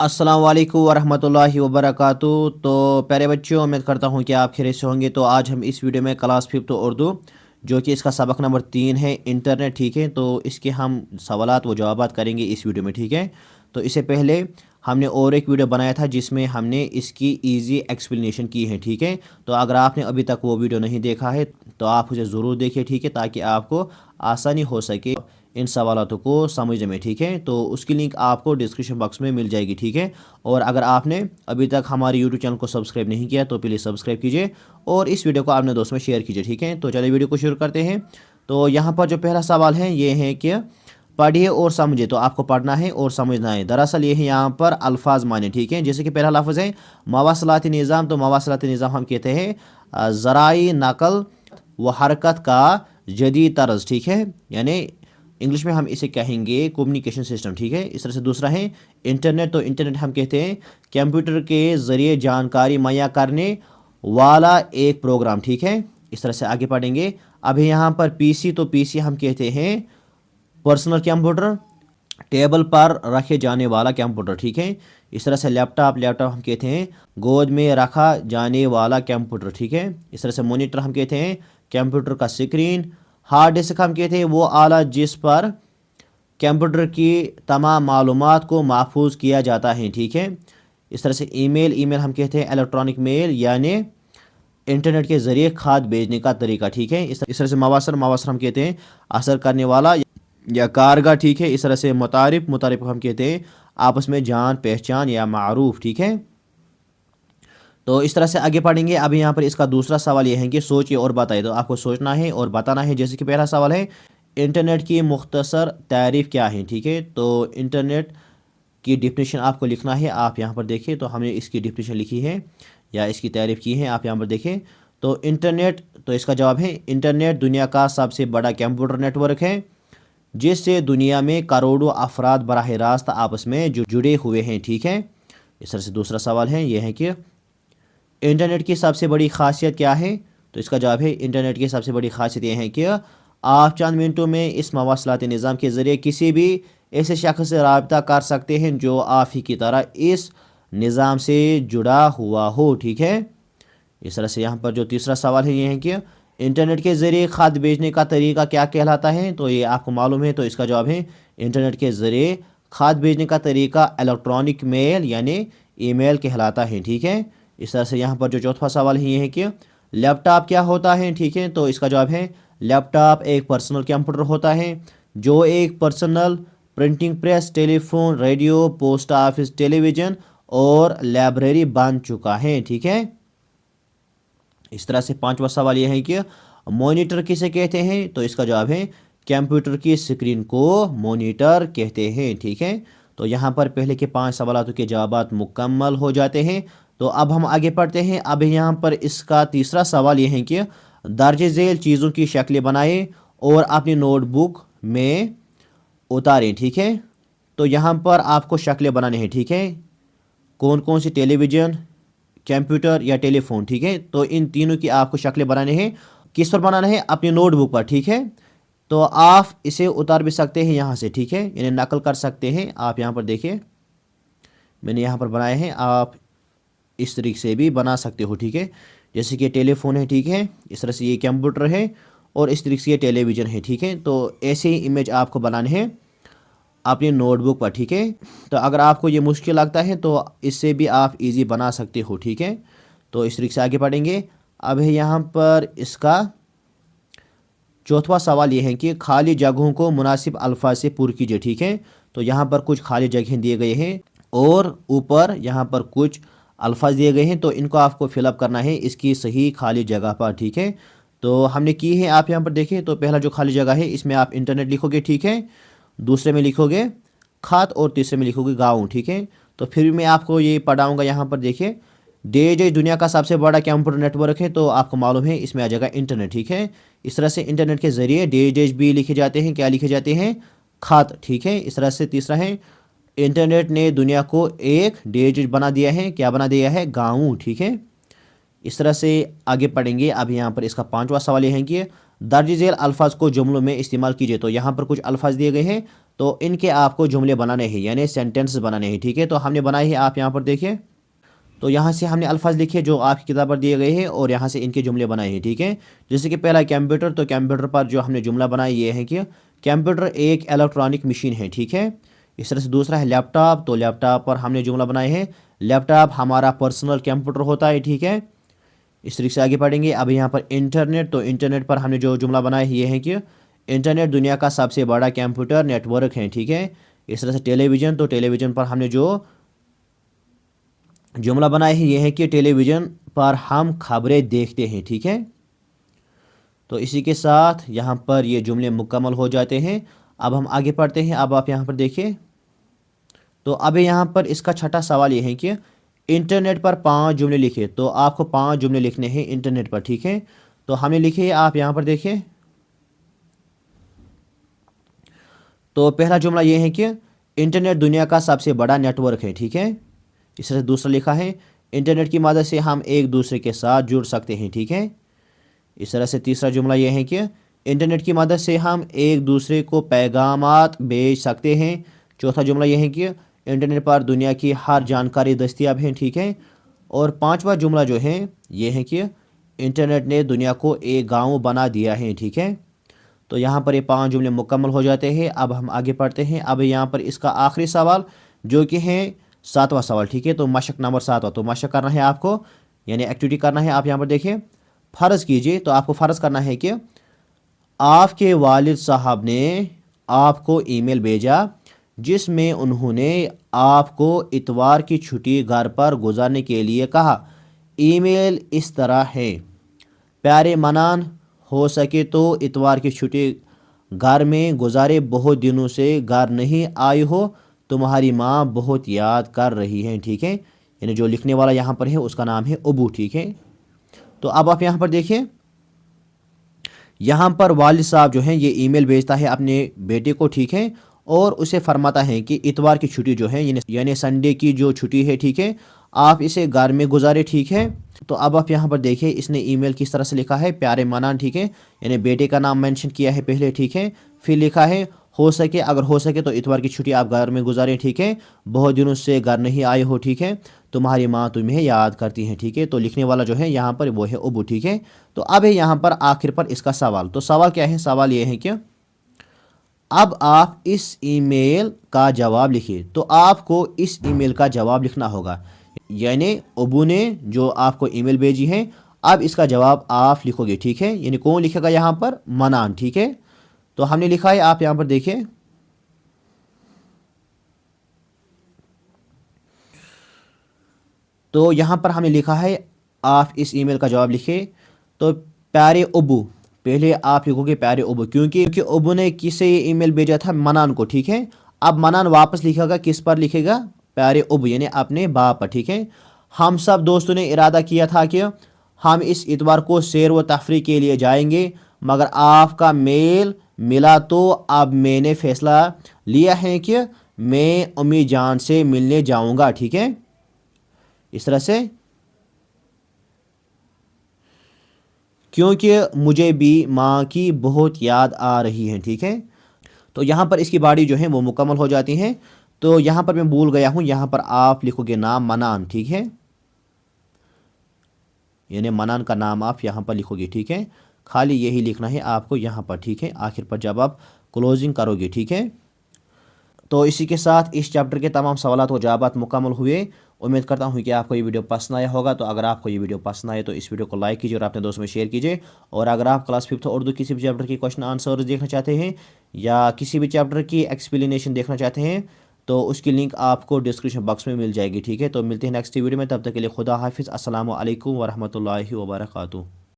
अस्सलाम वालेकुम वरहमतुल्लाहि वबरकातुहू। तो प्यारे बच्चों, उम्मीद करता हूँ कि आप खैरियत से होंगे। तो आज हम इस वीडियो में क्लास 5 उर्दू, जो कि इसका सबक नंबर 3 है, इंटरनेट, ठीक है। तो इसके हम सवालात व जवाबात करेंगे इस वीडियो में, ठीक है। तो इससे पहले हमने और एक वीडियो बनाया था जिसमें हमने इसकी इजी एक्सप्लेनेशन की है, ठीक है। तो अगर आपने अभी तक वो वीडियो नहीं देखा है तो आप उसे ज़रूर देखिए, ठीक है, ताकि आपको आसानी हो सके इन सवालों को समझने में, ठीक है। तो उसकी लिंक आपको डिस्क्रिप्शन बॉक्स में मिल जाएगी, ठीक है। और अगर आपने अभी तक हमारे यूट्यूब चैनल को सब्सक्राइब नहीं किया तो प्लीज़ सब्सक्राइब कीजिए और इस वीडियो को अपने दोस्तों में शेयर कीजिए, ठीक है। तो चलिए वीडियो को शुरू करते हैं। तो यहाँ पर जो पहला सवाल है ये है कि पढ़िए और समझिए। तो आपको पढ़ना है और समझना है। दरअसल ये है यहाँ पर अल्फाज माने, ठीक है। जैसे कि पहला लफ्ज़ है मवासलाती निज़ाम। तो मवासलाती निज़ाम हम कहते हैं ज़राई नकल व हरकत का जदीद तर्ज, ठीक है। यानी इंग्लिश में हम इसे कहेंगे कम्युनिकेशन सिस्टम, ठीक है। इस तरह से दूसरा है इंटरनेट। तो इंटरनेट हम कहते हैं कंप्यूटर के ज़रिए जानकारी मुहैया करने वाला एक प्रोग्राम, ठीक है। इस तरह से आगे पढ़ेंगे। अब यहाँ पर पीसी। तो पीसी हम कहते हैं पर्सनल कंप्यूटर, टेबल पर रखे जाने वाला कंप्यूटर, ठीक है। इस तरह से लैपटॉप। लैपटॉप हम कहते हैं गोद में रखा जाने वाला कंप्यूटर, ठीक है। इस तरह से मॉनिटर हम कहते हैं कंप्यूटर का स्क्रीन। हार्ड डिस्क हम कहते हैं वो आला जिस पर कंप्यूटर की तमाम मालूमात को महफूज किया जाता है, ठीक है। इस तरह से ईमेल। ईमेल हम कहते हैं इलेक्ट्रॉनिक मेल, यानी इंटरनेट के ज़रिए खात भेजने का तरीका, ठीक है। इस तरह से मवासर। मवासर हम कहते हैं असर करने वाला या कारगर, ठीक है। इस तरह से मुतारिफ। मुतारिफ हम कहते हैं आपस में जान पहचान या मारूफ, ठीक है। तो इस तरह से आगे पढ़ेंगे। अब यहाँ पर इसका दूसरा सवाल यह है कि सोचिए और बताइए। तो आपको सोचना है और बताना है। जैसे कि पहला सवाल है इंटरनेट की मुख्तसर तारीफ़ क्या है, ठीक है। तो इंटरनेट की डिफिनीशन आपको लिखना है। आप यहाँ पर देखिए, तो हमने इसकी डिफिनीशन लिखी है या इसकी तारीफ़ की है, आप यहाँ पर देखें। तो इंटरनेट, तो इसका जवाब है इंटरनेट दुनिया का सबसे बड़ा कंप्यूटर नेटवर्क है जिससे दुनिया में करोड़ों अफराद बराह रास्त आपस में जुड़े हुए हैं, ठीक है। इस तरह से दूसरा सवाल है यह है कि इंटरनेट की सबसे बड़ी खासियत क्या है। तो इसका जवाब है इंटरनेट की सबसे बड़ी खासियत यह है कि आप चंद मिनटों में इस मवासलाती निज़ाम के ज़रिए किसी भी ऐसे शख्स से रब्ता कर सकते हैं जो आप ही की तरह इस निज़ाम से जुड़ा हुआ हो, ठीक है। इस तरह से यहाँ पर जो तीसरा सवाल है ये है कि इंटरनेट के ज़रिए खत भेजने का तरीका क्या कहलाता है। तो ये आपको मालूम है। तो इसका जवाब है इंटरनेट के ज़रिए खत भेजने का तरीका इलेक्ट्रॉनिक मेल यानी ईमेल कहलाता है, ठीक है। इस तरह से यहाँ पर जो चौथा सवाल है ये है कि लैपटॉप क्या होता है, ठीक है। तो इसका जवाब है लैपटॉप एक पर्सनल कंप्यूटर होता है जो एक personal printing press, telephone, radio, post office, television और लाइब्रेरी बन चुका है, ठीक है। इस तरह से पांचवा सवाल यह है कि मॉनिटर किसे कहते हैं। तो इसका जवाब है कंप्यूटर की स्क्रीन को मॉनिटर कहते हैं, ठीक है। तो यहाँ पर पहले के 5 सवालों के जवाब मुकम्मल हो जाते हैं। तो अब हम आगे पढ़ते हैं। अब यहाँ पर इसका तीसरा सवाल यह है कि दर्ज झेल चीज़ों की शक्लें बनाएं और अपनी नोटबुक में उतारें, ठीक है। तो यहाँ पर आपको शक्लें बनाने हैं, ठीक है। कौन कौन सी, टेलीविज़न, कंप्यूटर या टेलीफोन, ठीक है। तो इन तीनों की आपको शक्लें बनाने हैं। किस पर बनाना है? अपनी नोटबुक पर, ठीक है। तो आप इसे उतार भी सकते हैं यहाँ से, ठीक है, यानी नकल कर सकते हैं। आप यहाँ पर देखिए मैंने यहाँ पर बनाए हैं, आप इस तरीके से भी बना सकते हो, ठीक है। जैसे कि टेलीफोन है, ठीक है। इस तरह से ये कंप्यूटर है और इस तरीके से ये टेलीविज़न है, ठीक है। तो ऐसे ही इमेज आपको बनाने हैं अपनी नोटबुक पर, ठीक है। तो अगर आपको ये मुश्किल लगता है तो इससे भी आप इजी बना सकते हो, ठीक है। तो इस तरीके से आगे बढ़ेंगे। अब है यहाँ पर इसका चौथा सवाल ये है कि खाली जगहों को मुनासिब अल्फाज से पुर कीजिए, ठीक है। तो यहाँ पर कुछ खाली जगहें दिए गए हैं और ऊपर यहाँ पर कुछ अल्फाज दिए गए हैं। तो इनको आपको फिलअप करना है इसकी सही खाली जगह पर, ठीक है। तो हमने की है, आप यहाँ पर देखें। तो पहला जो खाली जगह है इसमें आप इंटरनेट लिखोगे, ठीक है। दूसरे में लिखोगे खात और तीसरे में लिखोगे गाँव, ठीक है। तो फिर मैं आपको ये पढ़ाऊँगा। यहाँ पर देखिए DHH दुनिया का सबसे बड़ा कंप्यूटर नेटवर्क है। तो आपको मालूम है इसमें आ जाएगा इंटरनेट, ठीक है। इस तरह से इंटरनेट के ज़रिए DHH भी लिखे जाते हैं। क्या लिखे जाते हैं? खात, ठीक है। इस तरह से तीसरा है इंटरनेट ने दुनिया को एक DHH बना दिया है। क्या बना दिया है? गाँव, ठीक है। इस तरह से आगे पढ़ेंगे। अब यहाँ पर इसका 5वां सवाल यह है कि दर्ज झेल अल्फाज को जुमलों में इस्तेमाल कीजिए। तो यहाँ पर कुछ अल्फाज दिए गए हैं تو ان के आपको जुमले बनाने हैं, यानी सेंटेंस बनाने हैं, ठीक है। तो हमने बनाए हैं, आप यहाँ पर देखिए। तो यहाँ से हमने अल्फाज लिखे जो आपकी किताब पर दिए गए हैं और यहाँ से इनके जुमले बनाए हैं, ठीक है। जैसे कि पहला कंप्यूटर, तो कंप्यूटर पर जो हमने जुमला बनाया ये है कि कंप्यूटर एक इलेक्ट्रॉनिक मशीन है, ठीक है। इस तरह से दूसरा है लैपटॉप, तो लैपटॉप पर हमने जुमला बनाए हैं लैपटॉप हमारा पर्सनल कंप्यूटर होता है, ठीक है। इस तरीके से आगे पढ़ेंगे। अब यहाँ पर इंटरनेट, तो इंटरनेट पर हमने जो जुमला बनाया है ये है कि इंटरनेट दुनिया का सबसे बड़ा कंप्यूटर नेटवर्क है, ठीक है। इस तरह से टेलीविज़न, तो टेलीविज़न पर हमने जो जुमला बनाया है ये है कि टेलीविज़न पर हम खबरें देखते हैं, ठीक है। तो इसी के साथ यहाँ पर ये जुमले मुकम्मल हो जाते हैं। अब हम आगे पढ़ते हैं। अब आप यहाँ पर देखिए, तो अब यहाँ पर इसका छठा सवाल ये है कि इंटरनेट पर 5 जुमले लिखे। तो आपको 5 जुमले लिखने हैं इंटरनेट पर, ठीक है। तो हमने लिखे, आप यहाँ पर देखिए। तो पहला जुमला ये है कि इंटरनेट दुनिया का सबसे बड़ा नेटवर्क है, ठीक है। इस तरह दूसरा लिखा है इंटरनेट की मदद से हम एक दूसरे के साथ जुड़ सकते हैं, ठीक है। इस तरह से तीसरा जुमला ये है कि इंटरनेट की मदद से हम एक दूसरे को पैगामात भेज सकते हैं। चौथा जुमला ये है कि इंटरनेट पर दुनिया की हर जानकारी दस्तयाब है, ठीक है। और पांचवा जुमला जो है ये है कि इंटरनेट ने दुनिया को एक गांव बना दिया है, ठीक है। तो यहाँ पर ये 5 जुमले मुकम्मल हो जाते हैं। अब हम आगे पढ़ते हैं। अब यहाँ पर इसका आखिरी सवाल जो कि है 7वां सवाल, ठीक है। तो मशक नंबर 7वां, तो मशक करना है आपको, यानी एक्टिविटी करना है। आप यहाँ पर देखिए, फ़र्ज़ कीजिए, तो आपको फ़र्ज़ करना है कि आपके वालिद साहब ने आपको ईमेल भेजा जिसमें उन्होंने आपको इतवार की छुट्टी घर पर गुजारने के लिए कहा। ईमेल इस तरह है, प्यारे मनान, हो सके तो इतवार की छुट्टी घर में गुजारे, बहुत दिनों से घर नहीं आई हो, तुम्हारी माँ बहुत याद कर रही है, ठीक है। यानी जो लिखने वाला यहाँ पर है उसका नाम है अबू, ठीक है। तो अब आप यहाँ पर देखिए, यहाँ पर वालिद साहब जो हैं ये ईमेल भेजता है अपने बेटे को, ठीक है। और उसे फरमाता है कि इतवार की छुट्टी जो है यानी संडे की जो छुट्टी है, ठीक है, आप इसे घर में गुजारे, ठीक है। तो अब आप यहाँ पर देखिए इसने ईमेल किस तरह से लिखा है, प्यारे मनान, ठीक है, यानी बेटे का नाम मेंशन किया है पहले, ठीक है। फिर लिखा है हो सके, अगर हो सके तो इतवार की छुट्टी आप घर में गुजारें, ठीक है, बहुत दिनों से घर नहीं आए हो, ठीक है, तुम्हारी माँ तुम्हें याद करती है, ठीक है। तो लिखने वाला जो है यहाँ पर वो है अबू, ठीक है। तो अब है यहाँ पर आखिर पर इसका सवाल। तो सवाल क्या है, सवाल ये है कि अब आप इस ईमेल का जवाब लिखिए। तो आपको इस ईमेल का जवाब लिखना होगा, यानी अबू ने जो आपको ईमेल भेजी है, अब इसका जवाब आप लिखोगे, ठीक है। यानी कौन लिखेगा यहाँ पर, मनान, ठीक है। तो हमने लिखा है, आप यहाँ पर देखिए। तो यहाँ पर हमने लिखा है आप इस ईमेल का जवाब लिखे। तो प्यारे अबू, पहले आप लिखोगे प्यारे अबू, क्योंकि अबू ने किसे ये ईमेल भेजा था, मनान को, ठीक है। अब मनान वापस लिखेगा, किस पर लिखेगा, प्यारे अबू यानी अपने बाप पर, ठीक है। हम सब दोस्तों ने इरादा किया था कि हम इस इतवार को सैर व तफरी के लिए जाएंगे, मगर आपका मेल मिला, तो अब मैंने फ़ैसला लिया है कि मैं अम्मी जान से मिलने जाऊंगा, ठीक है। इस तरह से, क्योंकि मुझे भी माँ की बहुत याद आ रही है, ठीक है। तो यहाँ पर इसकी बाड़ी जो है वो मुकम्मल हो जाती हैं। तो यहाँ पर मैं भूल गया हूँ, यहाँ पर आप लिखोगे नाम मनान, ठीक है, यानी मनान का नाम आप यहाँ पर लिखोगे, ठीक है। खाली यही लिखना है आपको यहाँ पर, ठीक है, आखिर पर जब आप क्लोजिंग करोगे, ठीक है। तो इसी के साथ इस चैप्टर के तमाम सवालात व जवाबात मुकम्मल हुए। उम्मीद करता हूँ कि आपको ये वीडियो पसंद आया होगा। तो अगर आपको ये वीडियो पसंद आए तो इस वीडियो को लाइक कीजिए और अपने दोस्तों में शेयर कीजिए। और अगर आप क्लास 5 उर्दू किसी भी चैप्टर की क्वेश्चन आंसर देखना चाहते हैं या किसी भी चैप्टर की एक्सप्लेनेशन देखना चाहते हैं तो उसकी लिंक आपको डिस्क्रिप्शन बॉक्स में मिल जाएगी, ठीक है। तो मिलते हैं नेक्स्ट वीडियो में, तब तक के लिए खुदा हाफिज़। अस्सलामु अलैकुम वरहमतुल्लाहि वबरकातुहू।